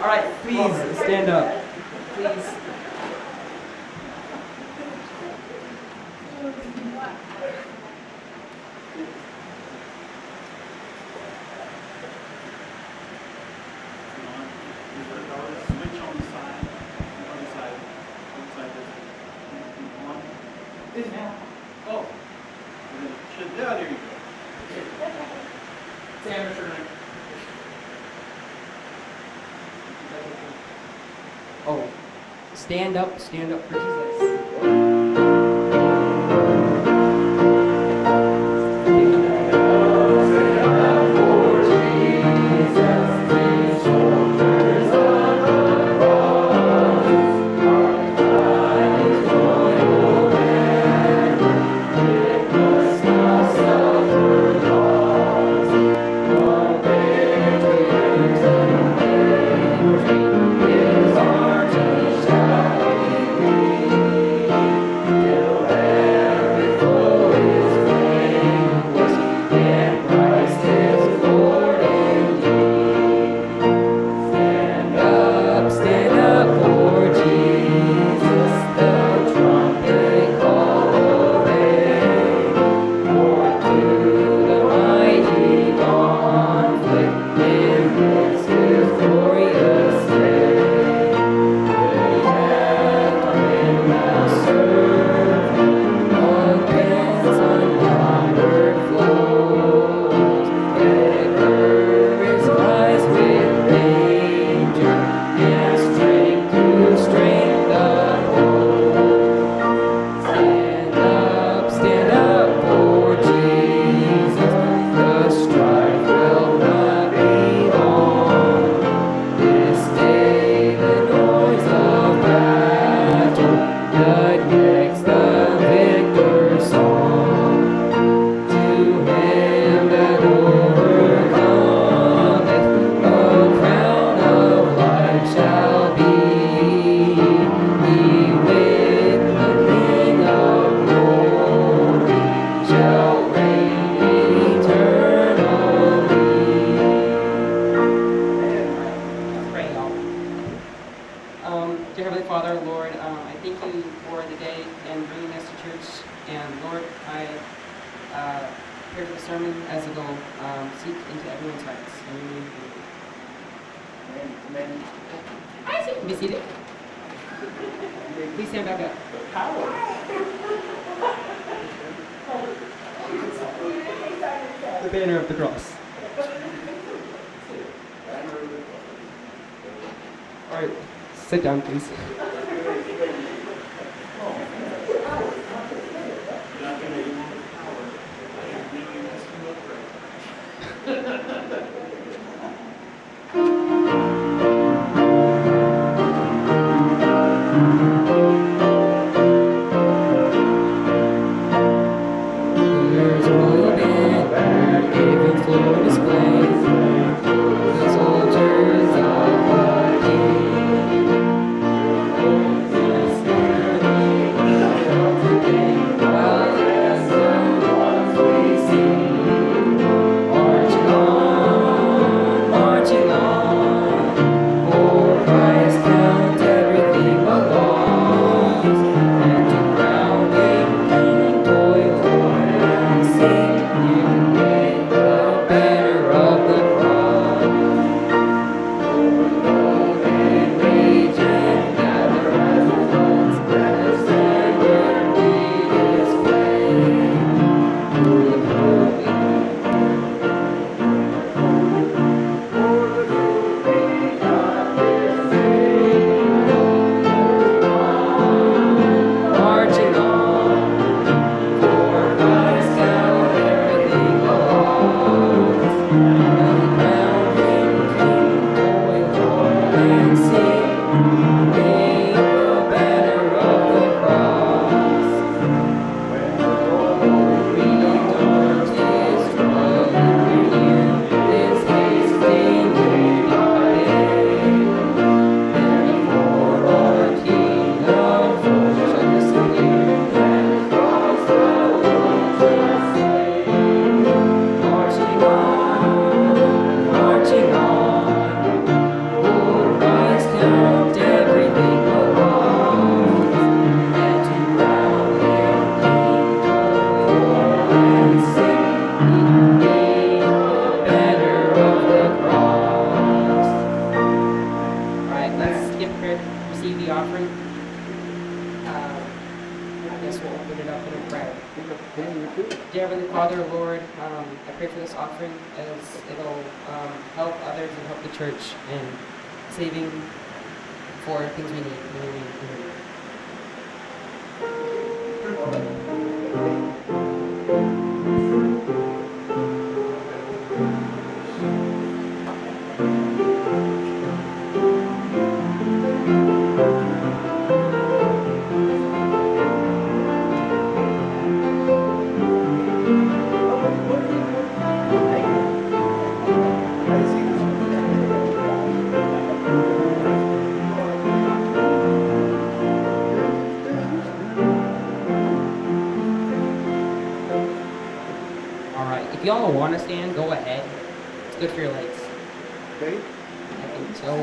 All right, please stand up. Please. Oh, stand up for Jesus. Be seated. Please stand back up. The banner of the cross. All right, sit down, please. get prepared to receive the offering. I guess we'll open it up in a prayer. Dear Heavenly Father, Lord, I pray for this offering as it'll help others and help the church in saving for things we need. In your name. If y'all want to stand, go ahead. It's good for your legs. Okay. I think so.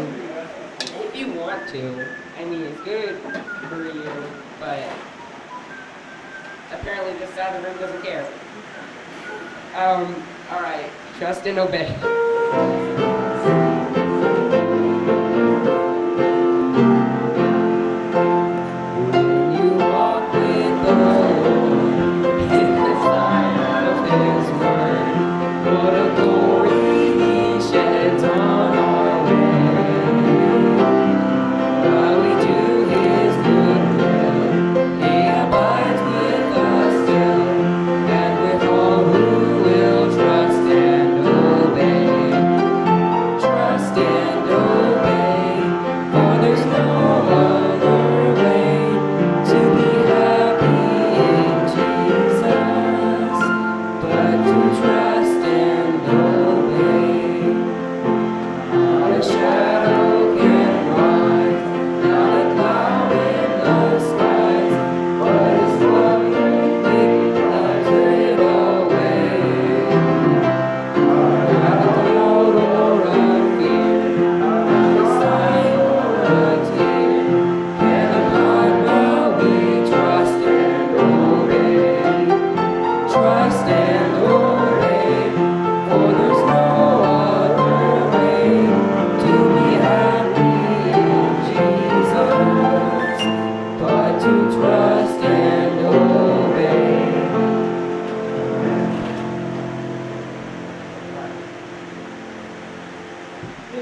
If you want to, I mean, it's good for you, but apparently this side of the room doesn't care. All right. Trust and obey.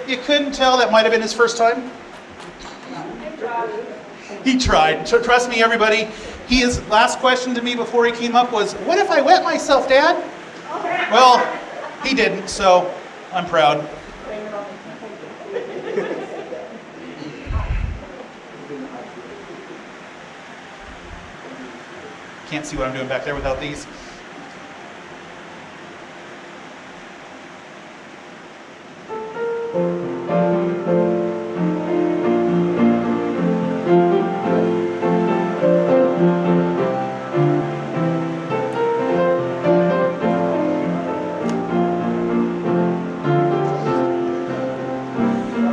You couldn't tell that might have been his first time? He tried. Trust me, everybody. His last question to me before he came up was, "What if I wet myself, Dad?" Well, he didn't, so I'm proud. Can't see what I'm doing back there without these.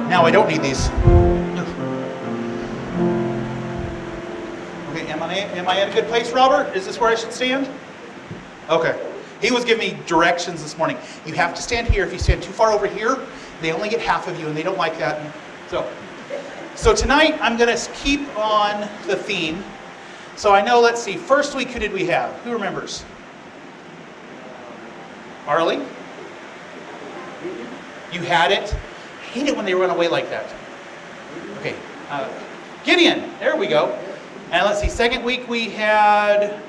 Now I don't need these. Okay, am I in a good place, Robert? Is this where I should stand? Okay. He was giving me directions this morning. You have to stand here. If you stand too far over here, they only get half of you, and they don't like that. So tonight, I'm going to keep on the theme. So I know, let's see, first week, who did we have? Who remembers? Arlie? You had it? I hate it when they run away like that. Okay. Gideon, there we go. And let's see, second week we had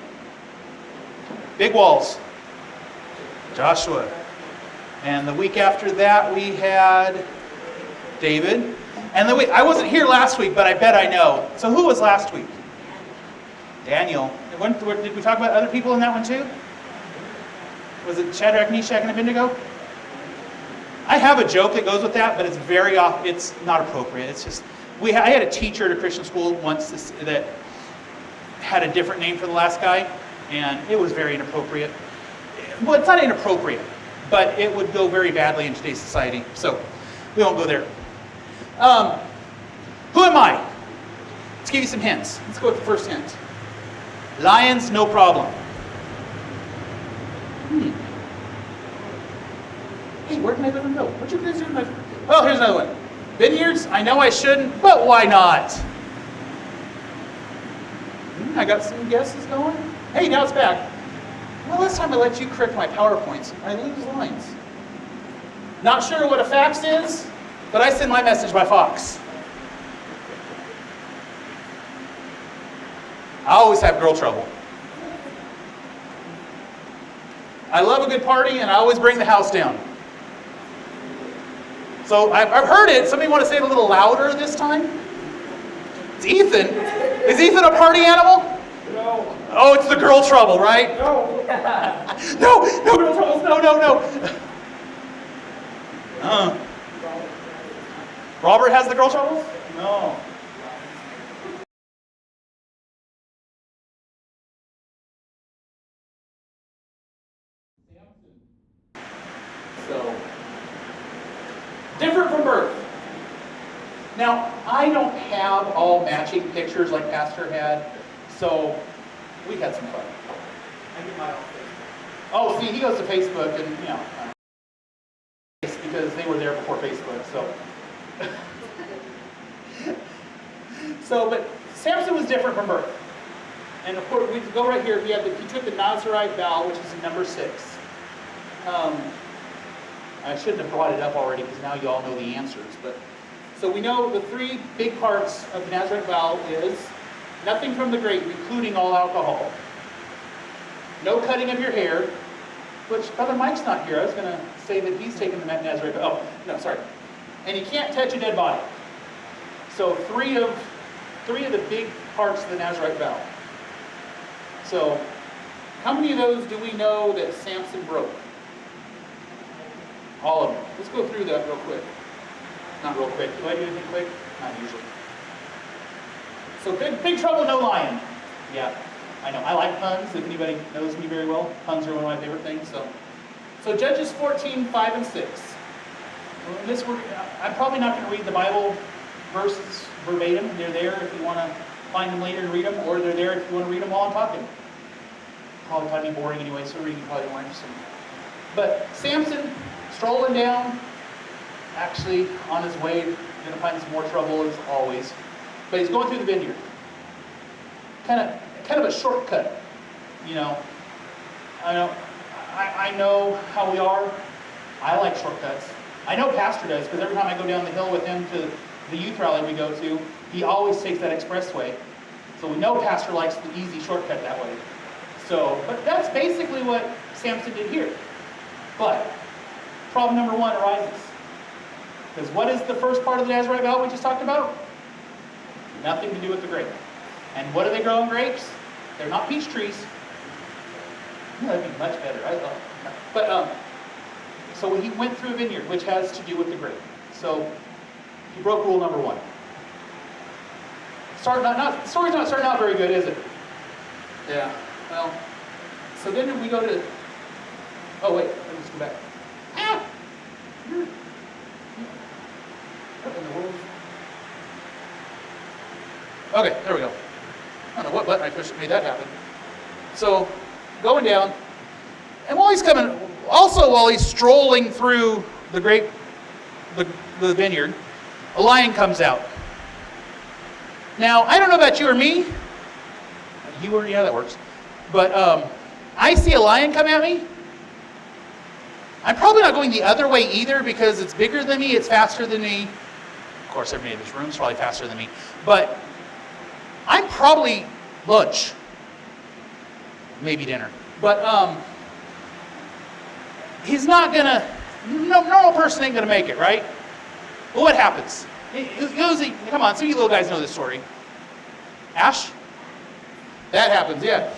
Big Walls. Joshua. And the week after that we had David. And I wasn't here last week, but I bet I know. So who was last week? Daniel. Did we talk about other people in that one too? Was it Shadrach, Meshach, and Abednego? I have a joke that goes with that, but it's not appropriate. It's just, I had a teacher at a Christian school once that had a different name for the last guy, and it was very inappropriate. Well, it's not inappropriate, but it would go very badly in today's society, so we won't go there. Who am I? Let's give you some hints. Let's go with the first hint. Lions, no problem. Hey, where can I let them go? What you guys doing? Oh, here's another one. Vineyards, I know I shouldn't, but why not? I got some guesses going. Hey, now it's back. Well, last time I let you correct my PowerPoints, I lose lines. Not sure what a fax is, but I send my message by Fox. I always have girl trouble. I love a good party, and I always bring the house down. So I've heard it. Somebody want to say it a little louder this time? It's Ethan. Is Ethan a party animal? No. Oh, it's the girl trouble, right? No. No girl troubles. No. Robert has the girl troubles? No. So, different from birth. Now, I don't have all matching pictures like Pastor had, so we had some fun. I get my own Oh, see, he goes to Facebook and, because they were there before Facebook, so. But Samson was different from birth. And of course, we go right here, he took the Nazarite vow, which is in number 6. I shouldn't have brought it up already because now you all know the answers. But so we know the 3 big parts of the Nazarite vow is nothing from the grape, including all alcohol. No cutting of your hair, which Brother Mike's not here. I was going to say that he's taking the Nazarite vow. Oh, no, sorry. And you can't touch a dead body. So 3 of the big parts of the Nazarite vow. So how many of those do we know that Samson broke? All of them. Let's go through that real quick. Not real quick. Do I do anything quick? Not usually. So big trouble, no lion. Yeah, I know. I like puns. If anybody knows me very well, puns are one of my favorite things. So Judges 14, 5 and 6. I'm probably not going to read the Bible verses verbatim. They're there if you want to find them later and read them, or they're there if you want to read them while I'm talking. Probably be boring anyway, so reading probably more interesting. But Samson, strolling down, actually on his way, going to find some more trouble as always. But he's going through the vineyard. Kind of a shortcut, I know how we are. I like shortcuts. I know Pastor does, because every time I go down the hill with him to the youth rally we go to, he always takes that expressway. So we know Pastor likes the easy shortcut that way. But that's basically what Samson did here. But problem number 1 arises. Because what is the first part of the Nazarite vow we just talked about? Nothing to do with the grape. And what do they grow in grapes? They're not peach trees. That'd be much better. I love it. But so he went through a vineyard, which has to do with the grape. So he broke rule number 1. The story's not starting out very good, is it? Yeah. Well, so then we go to. Oh wait, let me just go back. What in the world? Okay, there we go. I don't know what button I pushed made that happen. So, going down, and while he's strolling through the vineyard, a lion comes out. Now, I don't know about you or me. Yeah, that works. But I see a lion come at me. I'm probably not going the other way either because it's bigger than me, it's faster than me. Of course, everybody in this room is probably faster than me. But I'm probably lunch. Maybe dinner. But he's not going to, no normal person ain't going to make it, right? Well, what happens? Come on, some of you little guys know this story. Ash? That happens, yeah.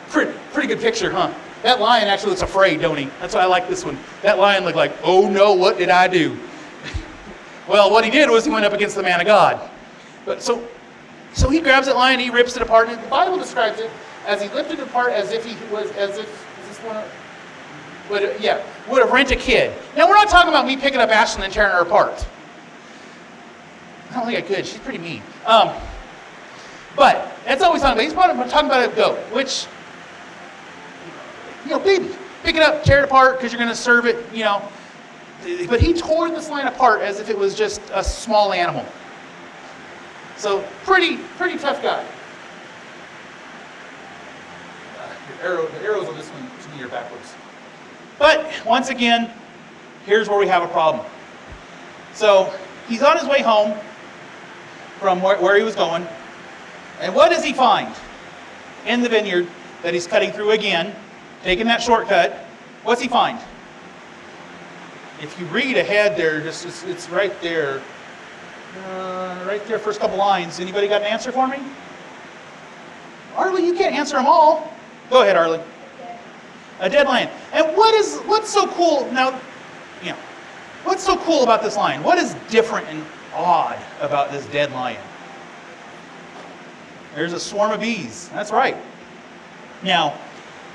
Pretty good picture, huh? That lion actually looks afraid, don't he? That's why I like this one. That lion looked like, oh no, what did I do? Well, what he did was he went up against the man of God. But so he grabs that lion, he rips it apart, and the Bible describes it as he lifted it apart as if would have rent a kid. Now we're not talking about me picking up Ashlyn and tearing her apart. I don't think I could. She's pretty mean. But that's all he's talking about. He's talking about a goat, which, baby, pick it up, tear it apart because you're going to serve it, But he tore this line apart as if it was just a small animal. So pretty tough guy. The arrows on this one to me are backwards. But once again, here's where we have a problem. So he's on his way home from where he was going. And what does he find in the vineyard that he's cutting through again, taking that shortcut? What's he find? If you read ahead there, it's right there. Right there, first couple lines. Anybody got an answer for me? Arlie, you can't answer them all. Go ahead, Arlie. A dead lion. And what's so cool now? What's so cool about this lion? What is different and odd about this dead lion? There's a swarm of bees. That's right. Now,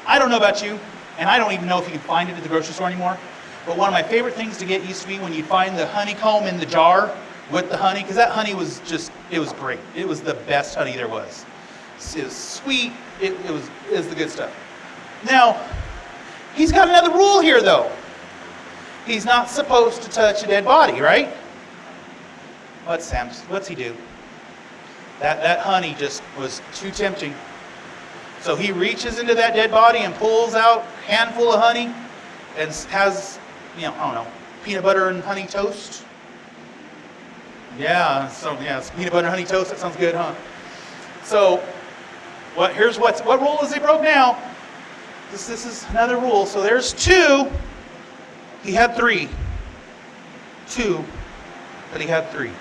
I don't know about you, and I don't even know if you can find it at the grocery store anymore, but one of my favorite things to get used to be when you'd find the honeycomb in the jar with the honey, because that honey was it was great. It was the best honey there was. It was sweet. It was the good stuff. Now, he's got another rule here, though. He's not supposed to touch a dead body, right? What's he do? That honey just was too tempting. So he reaches into that dead body and pulls out a handful of honey and has, I don't know, peanut butter and honey toast. It's peanut butter and honey toast. That sounds good, huh? So, what rule is he broke now? This is another rule. So there's 2. He had 3. 2, but he had 3.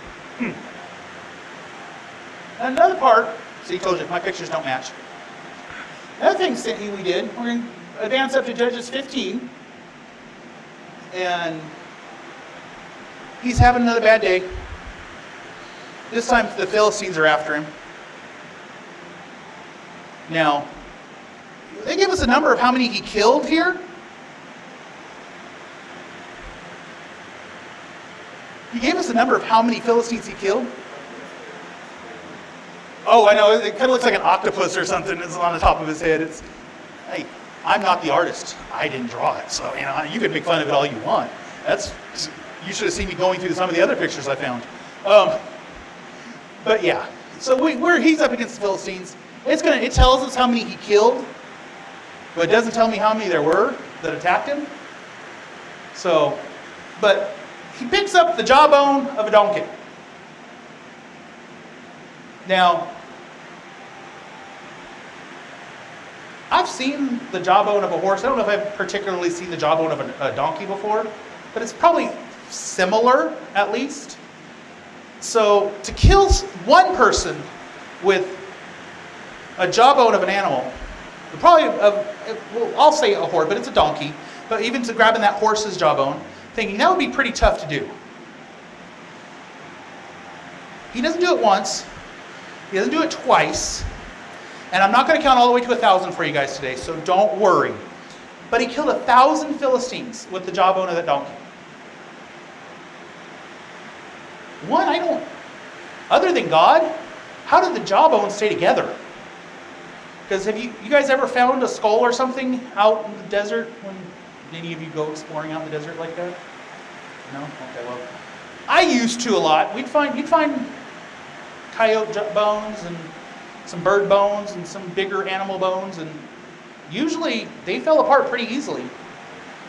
Another part, see, told you, my pictures don't match. Another thing we did, we're going to advance up to Judges 15. And he's having another bad day. This time the Philistines are after him. Now, they give us a number of how many he killed here. He gave us a number of how many Philistines he killed. Oh, I know. It kind of looks like an octopus or something that's on the top of his head. Hey, I'm not the artist. I didn't draw it. So, you can make fun of it all you want. You should have seen me going through some of the other pictures I found. But yeah. So he's up against the Philistines. It tells us how many he killed, but it doesn't tell me how many there were that attacked him. So, but he picks up the jawbone of a donkey. Now, I've seen the jawbone of a horse. I don't know if I've particularly seen the jawbone of a donkey before, but it's probably similar, at least. So, to kill one person with a jawbone of an animal, I'll say a horse, but it's a donkey, but even to grabbing that horse's jawbone, thinking that would be pretty tough to do. He doesn't do it once. He doesn't do it twice. And I'm not going to count all the way to 1,000 for you guys today, so don't worry. But he killed 1,000 Philistines with the jawbone of that donkey. Other than God, how did the jawbone stay together? Because have you guys ever found a skull or something out in the desert? When any of you go exploring out in the desert like that? No? Okay, well, I used to a lot. You'd find coyote bones and some bird bones and some bigger animal bones, and usually they fell apart pretty easily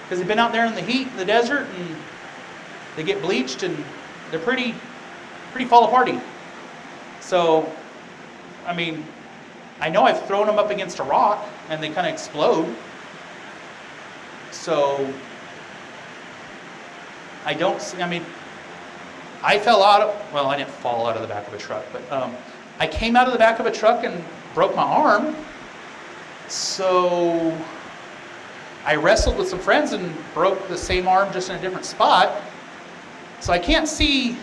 because they've been out there in the heat in the desert and they get bleached and they're pretty fall aparty. So, I know I've thrown them up against a rock and they kind of explode. So, I fell I didn't fall out of the back of a truck, but I came out of the back of a truck and broke my arm. So I wrestled with some friends and broke the same arm just in a different spot. So I can't see,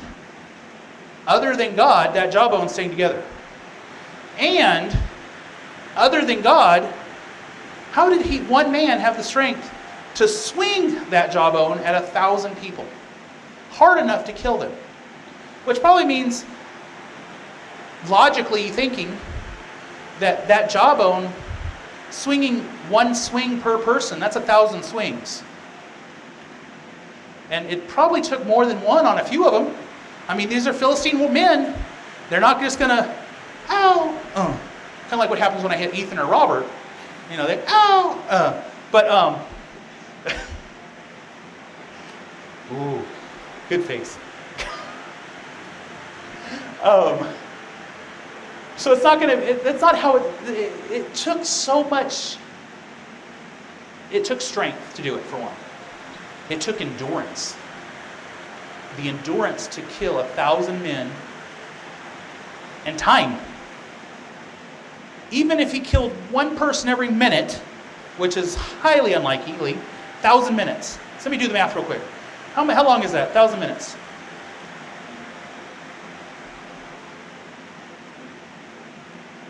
other than God, that jawbone staying together. And other than God, how did one man have the strength to swing that jawbone at 1,000 people? Hard enough to kill them. Which probably means, logically thinking, that jawbone, swinging one swing per person, that's 1,000 swings. And it probably took more than one on a few of them. I mean, these are Philistine men. They're not just going to, ow, kind of like what happens when I hit Ethan or Robert. You know, they, ow, ooh, good face. So it's not going to, that's not how it took so much, it took strength to do it, for one. It took endurance. The endurance to kill 1,000 men and time. Even if he killed one person every minute, which is highly unlikely, 1,000 minutes. So let me do the math real quick. How long is that? 1,000 minutes.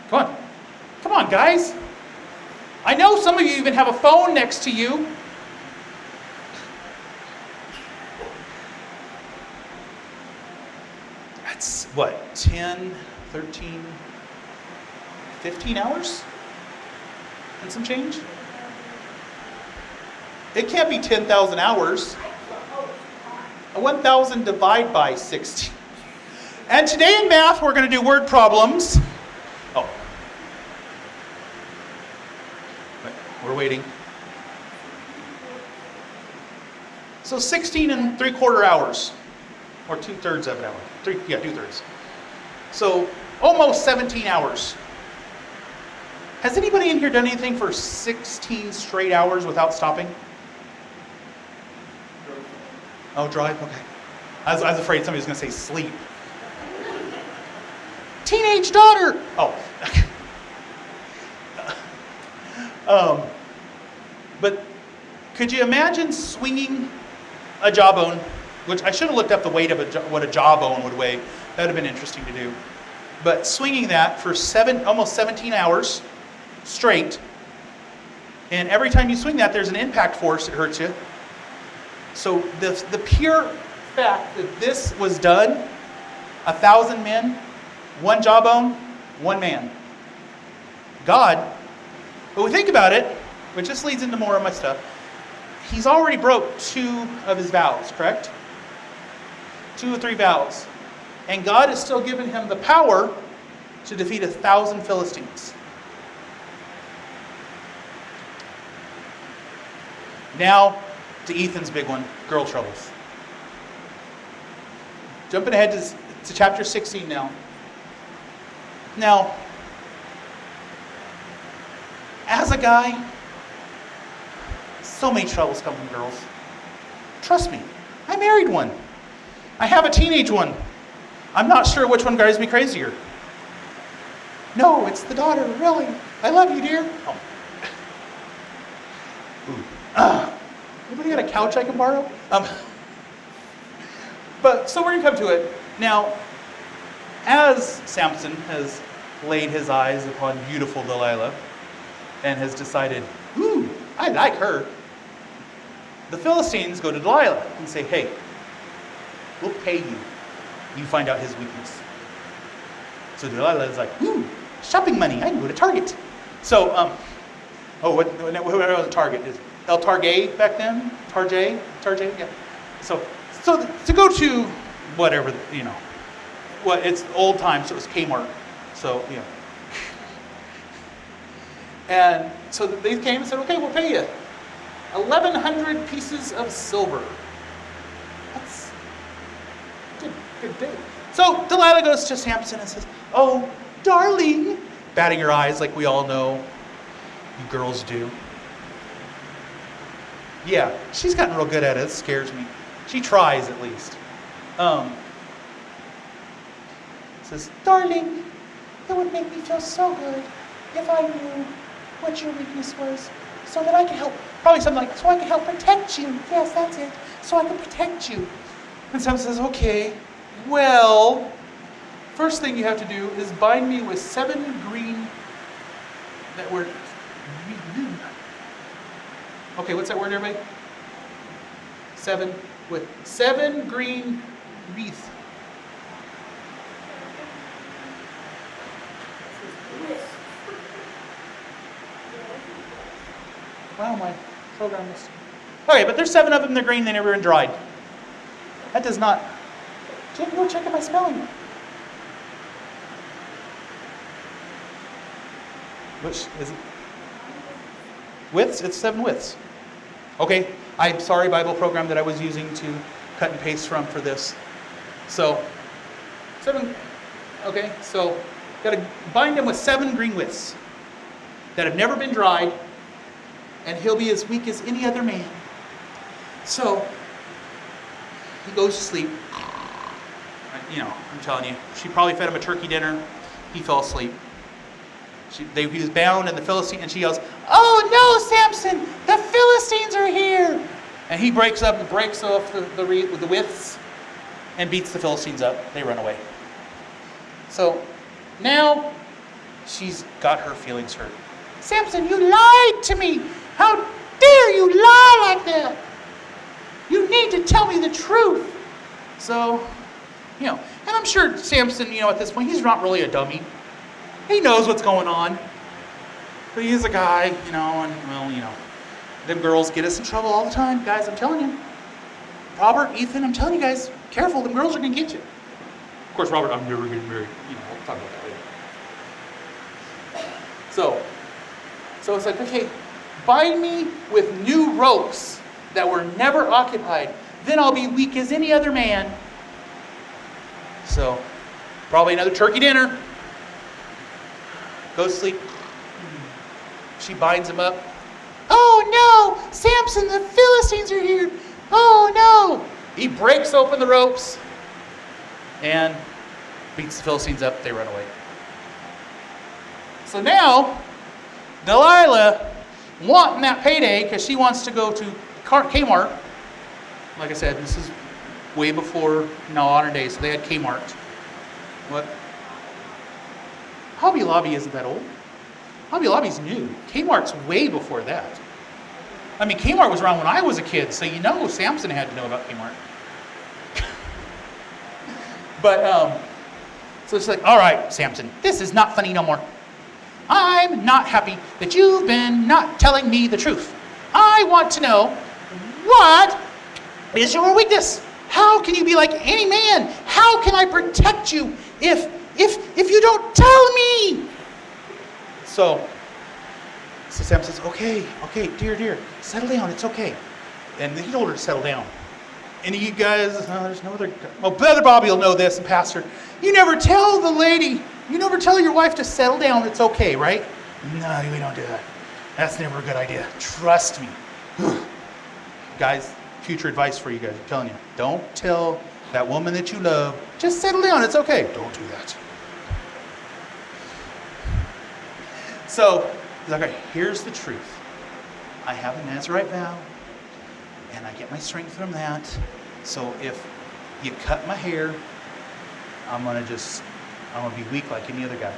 Come on. Come on, guys. I know some of you even have a phone next to you. That's what, 10, 13, 15 hours? And some change? It can't be 10,000 hours. 1,000 divided by 60. And today in math, we're going to do word problems. Oh. We're waiting. So 16 and 3/4 hours. Or 2/3 of an hour. 2/3. So almost 17 hours. Has anybody in here done anything for 16 straight hours without stopping? Oh, drive? Okay. I was afraid somebody was going to say sleep. Teenage daughter! Oh. But could you imagine swinging a jawbone, which I should have looked up the weight of what a jawbone would weigh. That would have been interesting to do. But swinging that for almost 17 hours straight, and every time you swing that, there's an impact force that hurts you. So the pure fact that this was done, 1,000 men, one jawbone, one man. God, but we think about it, which just leads into more of my stuff, he's already broke 2 of his vows, correct? 2 or 3 vows. And God has still given him the power to defeat 1,000 Philistines. Now, to Ethan's big one, girl troubles. Jumping ahead to chapter 16 now. Now, as a guy, so many troubles come from girls. Trust me, I married one. I have a teenage one. I'm not sure which one drives me crazier. No, it's the daughter, really. I love you, dear. Oh. Anybody got a couch I can borrow? But so we're going to come to it. Now, as Samson has laid his eyes upon beautiful Delilah and has decided, ooh, I like her, the Philistines go to Delilah and say, hey, we'll pay you. You find out his weakness. So Delilah is like, ooh, shopping money. I can go to Target. So, what was Target? Is El Target back then? Target, yeah. So to go to whatever, it's old time, so it was Kmart. So, And so they came and said, okay, we'll pay you 1,100 pieces of silver. That's good day. So Delilah goes to Samson and says, oh, darling, batting her eyes like we all know you girls do. Yeah, she's gotten real good at it. It scares me. She tries at least. Says, darling, it would make me feel so good if I knew what your weakness was, so that I could help. Probably something like, so I can help protect you. Yes, that's it. So I can protect you. And Samson says, okay, well, first thing you have to do is bind me with 7 green, that word, okay, what's that word, everybody? 7 green wreath. Wow, my program is... Okay, but there's 7 of them, they're green, they never been dried. That does not... Go check my spelling. Which is it? Widths? It's 7 widths. Okay, I'm sorry, Bible program that I was using to cut and paste from for this. So, 7, okay, so got to bind him with 7 green widths that have never been dried, and he'll be as weak as any other man. So, he goes to sleep. I'm telling you, she probably fed him a turkey dinner. He fell asleep. He was bound, and the Philistine, and she yells, "Oh no, Samson! The Philistines are here!" And he breaks off the widths and beats the Philistines up. They run away. So now she's got her feelings hurt. Samson, you lied to me! How dare you lie like that? You need to tell me the truth. So, and I'm sure Samson, at this point, he's not really a dummy. He knows what's going on. But he's a guy, them girls get us in trouble all the time. Guys, I'm telling you. Robert, Ethan, I'm telling you guys, careful, them girls are going to get you. Of course, Robert, I'm never getting married. We'll talk about that later. So it's like, okay, bind me with new ropes that were never occupied. Then I'll be weak as any other man. So, probably another turkey dinner. Go to sleep. She binds him up. Oh no! Samson, the Philistines are here! Oh no! He breaks open the ropes and beats the Philistines up. They run away. So now, Delilah, wanting that payday because she wants to go to Kmart. Like I said, this is way before modern days, so they had Kmart. What? Hobby Lobby isn't that old. Hobby Lobby's new. Kmart's way before that. I mean, Kmart was around when I was a kid, so Samson had to know about Kmart. But, so it's like, all right, Samson, this is not funny no more. I'm not happy that you've been not telling me the truth. I want to know, what is your weakness? How can you be like any man? How can I protect you if you don't tell me? So Samson says, okay, dear, settle down, it's okay. And he told her to settle down. And you guys, there's no other, Brother Bobby will know this, and Pastor, you never tell your wife to settle down, it's okay, right? No, we don't do that. That's never a good idea. Trust me. Guys, future advice for you guys, I'm telling you. Don't tell that woman that you love, just settle down, it's okay. Don't do that. So, he's like, all right, here's the truth. I have a Nazirite vow, and I get my strength from that. So if you cut my hair, I'm gonna be weak like any other guy.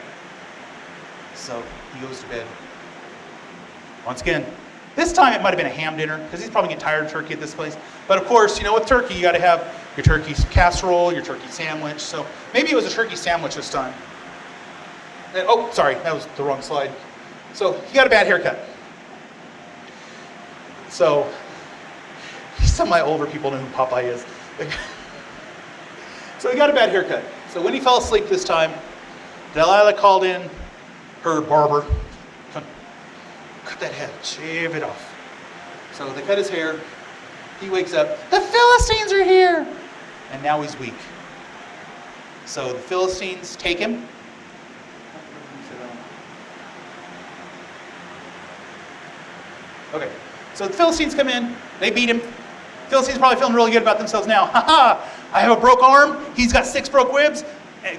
So he goes to bed. Once again, this time it might have been a ham dinner, because he's probably getting tired of turkey at this place. But of course, with turkey, you gotta have your turkey casserole, your turkey sandwich. So maybe it was a turkey sandwich this time. Oh, sorry, that was the wrong slide. So he got a bad haircut. So some of my older people know who Popeye is. So he got a bad haircut. So when he fell asleep this time, Delilah called in her barber. Cut that head, shave it off. So they cut his hair. He wakes up, the Philistines are here! And now he's weak. So the Philistines take him. Okay, so the Philistines come in, they beat him. Philistines are probably feeling really good about themselves now. I have a broke arm, he's got 6 broke ribs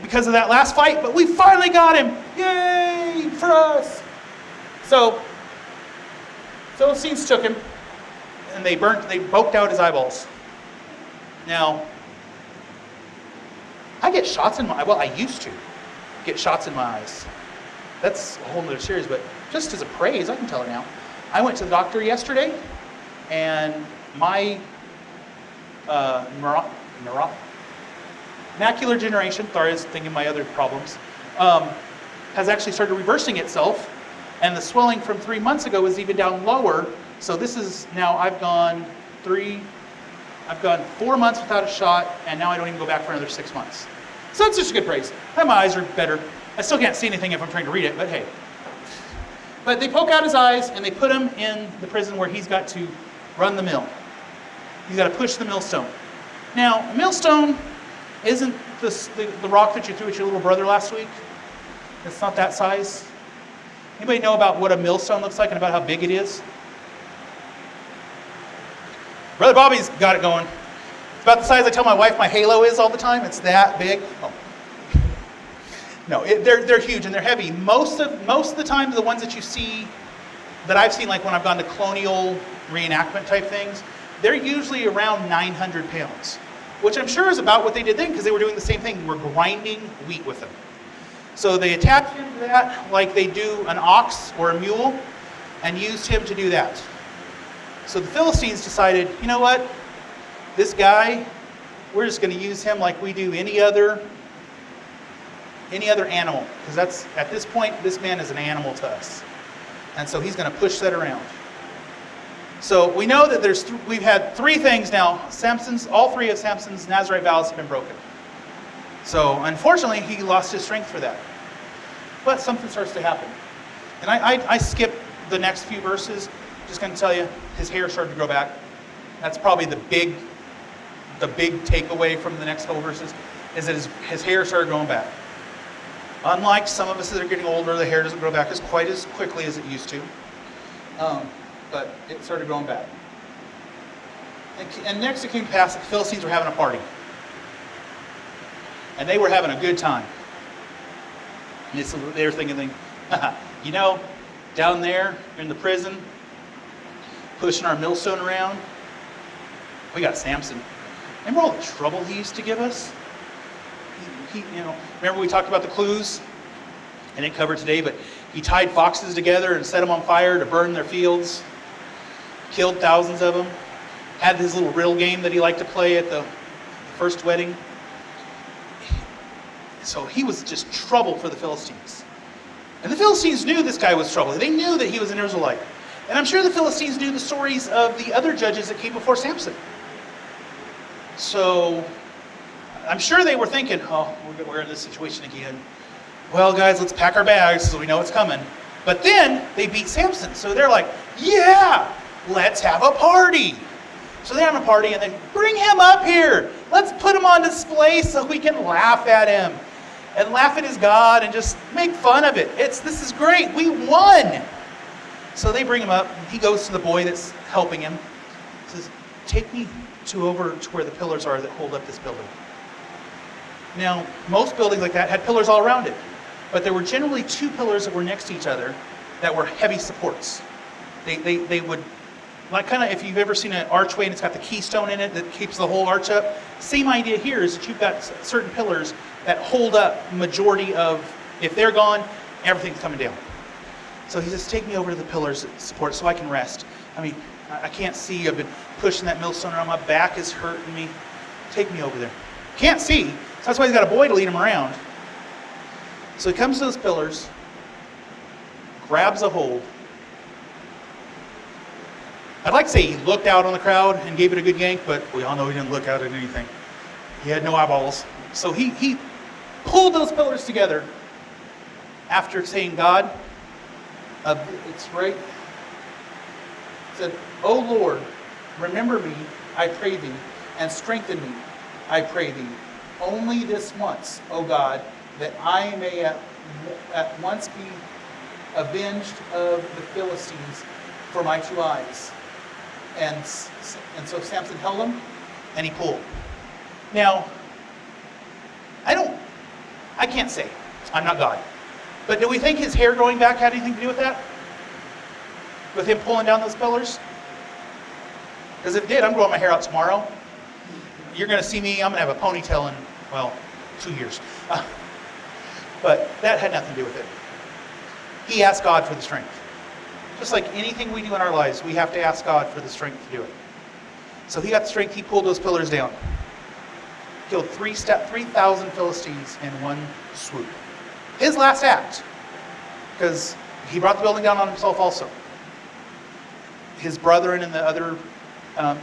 because of that last fight, but we finally got him. Yay for us. So, Philistines took him and they poked out his eyeballs. Now, I get shots in my, I used to get shots in my eyes. That's a whole nother series, but just as a praise, I can tell it now. I went to the doctor yesterday, and my macular degeneration, sorry, I was thinking my other problems, has actually started reversing itself, and the swelling from 3 months ago is even down lower. So this is now, I've gone I've gone 4 months without a shot, and now I don't even go back for another 6 months. So that's just a good praise. My eyes are better. I still can't see anything if I'm trying to read it, but hey. But they poke out his eyes, and they put him in the prison where he's got to run the mill. He's got to push the millstone. Now, a millstone isn't the rock that you threw at your little brother last week. It's not that size. Anybody know about what a millstone looks like and about how big it is? Brother Bobby's got it going. It's about the size I tell my wife my halo is all the time. It's that big. Oh. No, they're huge and they're heavy. Most of the time, the ones that you see, that I've seen, like when I've gone to colonial reenactment type things, they're usually around 900 pounds, which I'm sure is about what they did then, because they were doing the same thing. We're grinding wheat with them. So they attached him to that like they do an ox or a mule, and used him to do that. So the Philistines decided, you know what? This guy, we're just going to use him like we do any other animal, because that's, at this point, this man is an animal to us. And so he's going to push that around. So we know that we've had 3 things now. All 3 of Samson's Nazirite vows have been broken. So unfortunately, he lost his strength for that. But something starts to happen. And I skipped the next few verses. Just going to tell you, his hair started to grow back. That's probably the big takeaway from the next couple verses, is that his hair started growing back. Unlike some of us that are getting older, the hair doesn't grow back quite as quickly as it used to. But it started growing back. And next it came to pass that the Philistines were having a party. And they were having a good time. And they were thinking, you know, down there in the prison, pushing our millstone around, we got Samson. Remember all the trouble he used to give us? Remember we talked about the clues? I didn't cover it today, but he tied foxes together and set them on fire to burn their fields. Killed thousands of them. Had his little riddle game that he liked to play at the first wedding. So he was just trouble for the Philistines. And the Philistines knew this guy was trouble. They knew that he was an Israelite. And I'm sure the Philistines knew the stories of the other judges that came before Samson. So I'm sure they were thinking, oh, we're in this situation again. Well, guys, let's pack our bags so we know it's coming. But then they beat Samson. So they're like, yeah, let's have a party. So they're having a party, and then bring him up here. Let's put him on display so we can laugh at him and laugh at his God and just make fun of it. This is great. We won. So they bring him up. He goes to the boy that's helping him. He says, take me over to where the pillars are that hold up this building. Now, most buildings like that had pillars all around it. But there were generally 2 pillars that were next to each other that were heavy supports. They would, like kind of if you've ever seen an archway and it's got the keystone in it that keeps the whole arch up, same idea here is that you've got certain pillars that hold up majority of, if they're gone, everything's coming down. So he says, take me over to the pillars that support so I can rest. I mean, I can't see. I've been pushing that millstone around. My back is hurting me. Take me over there. Can't see. So that's why he's got a boy to lead him around. So he comes to those pillars, grabs a hold. I'd like to say he looked out on the crowd and gave it a good yank, but we all know he didn't look out at anything. He had no eyeballs. So he pulled those pillars together after saying, God, it's right. He said, O Lord, remember me, I pray thee, and strengthen me, I pray thee. Only this once, O God, that I may at once be avenged of the Philistines for my 2 eyes. And so Samson held him, and he pulled. Now, I can't say. I'm not God. But do we think his hair growing back had anything to do with that? With him pulling down those pillars? Because if it did, I'm growing my hair out tomorrow. You're going to see me, I'm going to have a ponytail in, 2 years. But that had nothing to do with it. He asked God for the strength. Just like anything we do in our lives, we have to ask God for the strength to do it. So he got the strength, he pulled those pillars down. Killed 3,000 Philistines in one swoop. His last act, because he brought the building down on himself also. His brethren and the other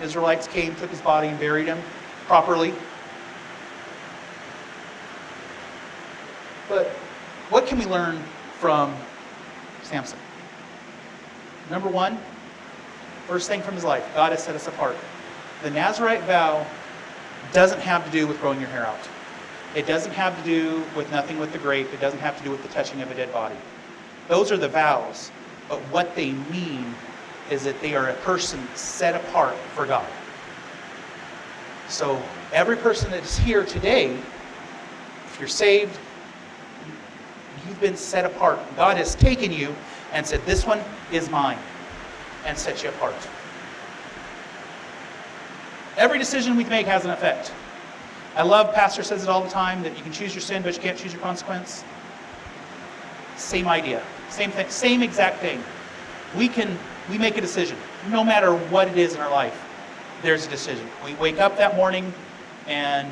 Israelites came, took his body, and buried him properly. But what can we learn from Samson? Number one, first thing from his life, God has set us apart. The Nazirite vow doesn't have to do with growing your hair out. It doesn't have to do with nothing with the grape. It doesn't have to do with the touching of a dead body. Those are the vows. But what they mean is that they are a person set apart for God. So every person that is here today, if you're saved, you've been set apart. God has taken you and said, this one is mine, and set you apart. Every decision we make has an effect. I love, Pastor says it all the time, that you can choose your sin, but you can't choose your consequence. Same idea. Same thing. Same exact thing. We make a decision. No matter what it is in our life, there's a decision. We wake up that morning and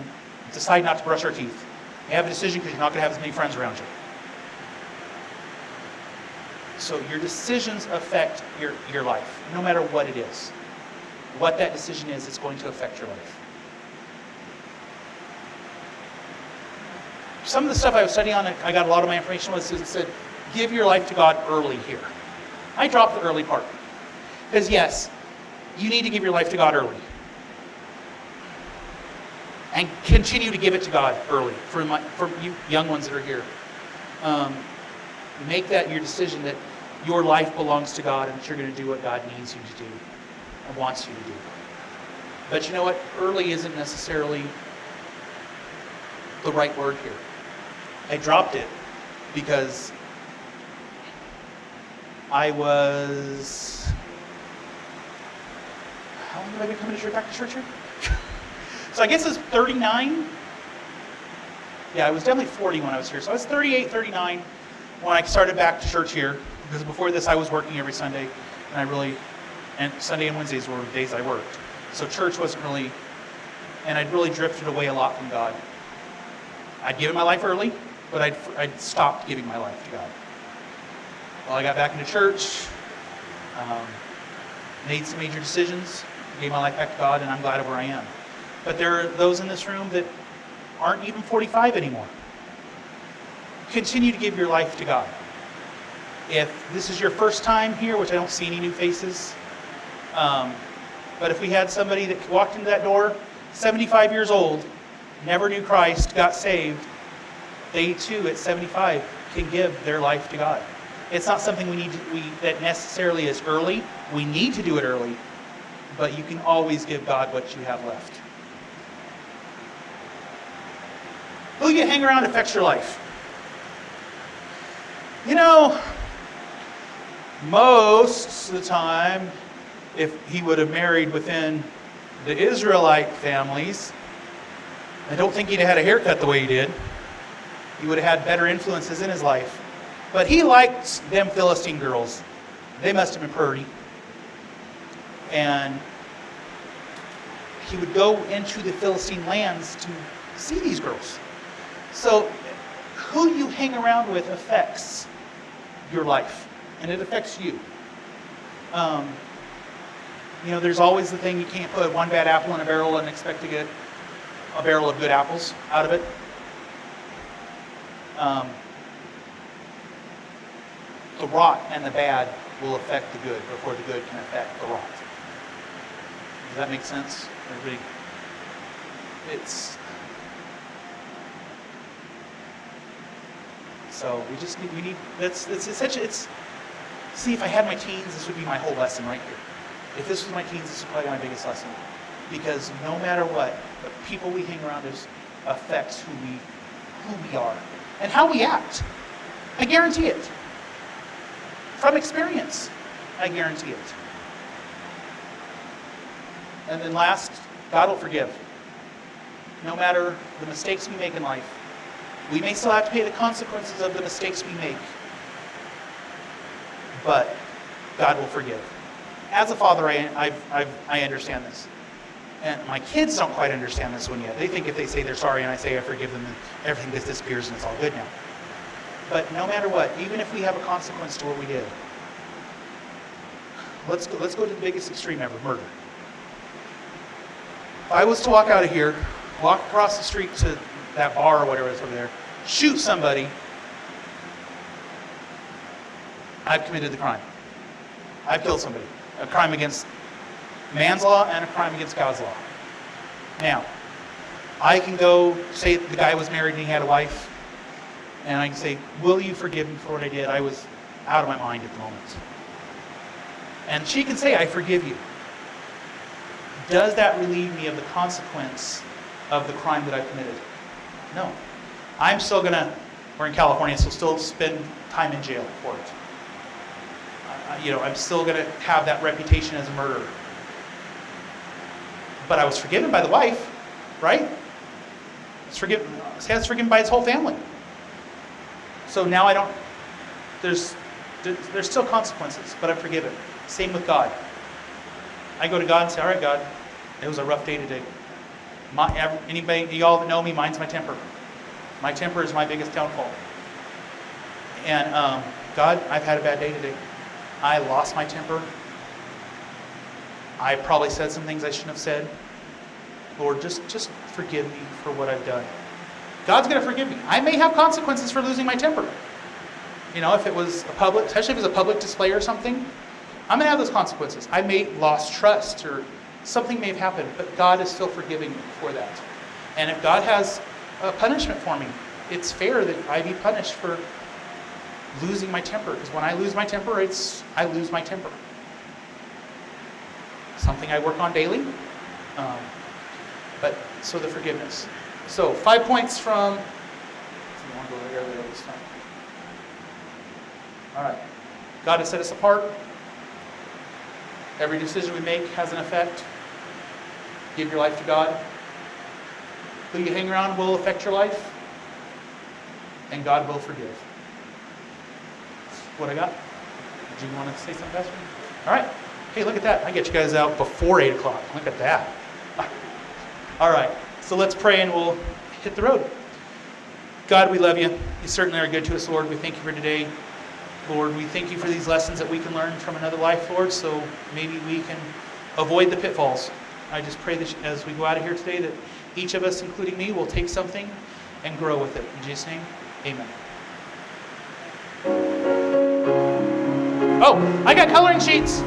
decide not to brush our teeth. You have a decision because you're not going to have as many friends around you. So your decisions affect your life, no matter what it is. What that decision is, it's going to affect your life. Some of the stuff I was studying on, I got a lot of my information was, it said, give your life to God early here. I dropped the early part. Because yes, you need to give your life to God early. And continue to give it to God early. For you young ones that are here. Make that your decision that your life belongs to God and that you're going to do what God needs you to do and wants you to do. But you know what? Early isn't necessarily the right word here. I dropped it because I was... How long have I been coming back to church here? So I guess it's 39. Yeah, I was definitely 40 when I was here. So I was 38, 39 when I started back to church here. Because before this, I was working every Sunday, and Sunday and Wednesdays were the days I worked. So church wasn't really, and I'd really drifted away a lot from God. I'd given my life early, but I'd stopped giving my life to God. Well, I got back into church, made some major decisions, gave my life back to God, and I'm glad of where I am. But there are those in this room that aren't even 45 anymore. Continue to give your life to God. If this is your first time here, which I don't see any new faces, but if we had somebody that walked into that door, 75 years old, never knew Christ, got saved, they too at 75 can give their life to God. It's not something that necessarily is early. We need to do it early, but you can always give God what you have left. Who you hang around affects your life. You know, most of the time, if he would have married within the Israelite families, I don't think he'd have had a haircut the way he did. He would have had better influences in his life. But he liked them Philistine girls. They must have been pretty. And he would go into the Philistine lands to see these girls. So who you hang around with affects your life. And it affects you. There's always the thing, you can't put one bad apple in a barrel and expect to get a barrel of good apples out of it. The rot and the bad will affect the good before the good can affect the rot. Does that make sense? Everybody? So see, if I had my teens, this would be my whole lesson right here. If this was my teens, this would probably be my biggest lesson. Because no matter what, the people we hang around us affects who we are and how we act. I guarantee it. From experience, I guarantee it. And then last, God will forgive. No matter the mistakes we make in life, we may still have to pay the consequences of the mistakes we make. But God will forgive. As a father, I understand this. And my kids don't quite understand this one yet. They think if they say they're sorry and I say I forgive them, then everything just disappears and it's all good now. But no matter what, even if we have a consequence to what we did, let's go to the biggest extreme ever, murder. If I was to walk out of here, walk across the street to that bar or whatever is over there, shoot somebody, I've committed the crime. I've killed somebody. A crime against man's law and a crime against God's law. Now, I can go say the guy was married and he had a wife, and I can say, will you forgive me for what I did? I was out of my mind at the moment. And she can say, I forgive you. Does that relieve me of the consequence of the crime that I committed? No. I'm still going to, we're in California, so still spend time in jail for it. I'm still going to have that reputation as a murderer. But I was forgiven by the wife, right? It's forgiven by his whole family. So now I don't, there's still consequences, but I'm forgiven. Same with God. I go to God and say, all right, God, it was a rough day today. Anybody, y'all that know me, mine's my temper. My temper is my biggest downfall. And God, I've had a bad day today. I lost my temper. I probably said some things I shouldn't have said. Lord, just forgive me for what I've done. God's going to forgive me. I may have consequences for losing my temper. If it was especially if it was a public display or something, I'm going to have those consequences. I may lost trust or something may have happened, but God is still forgiving me for that. And if God has a punishment for me, it's fair that I be punished for losing my temper. Because when I lose my temper, I lose my temper. Something I work on daily. So the forgiveness. So 5 points from. All right. God has set us apart. Every decision we make has an effect. Give your life to God. Who you hang around will affect your life. And God will forgive. That's what I got. Did you want to say something, Pastor? All right. Hey, look at that. I get you guys out before 8 o'clock. Look at that. All right. So let's pray and we'll hit the road. God, we love you. You certainly are good to us, Lord. We thank you for today. Lord, we thank you for these lessons that we can learn from another life, Lord, so maybe we can avoid the pitfalls. I just pray that as we go out of here today that each of us, including me, will take something and grow with it. In Jesus' name, amen. Oh, I got coloring sheets.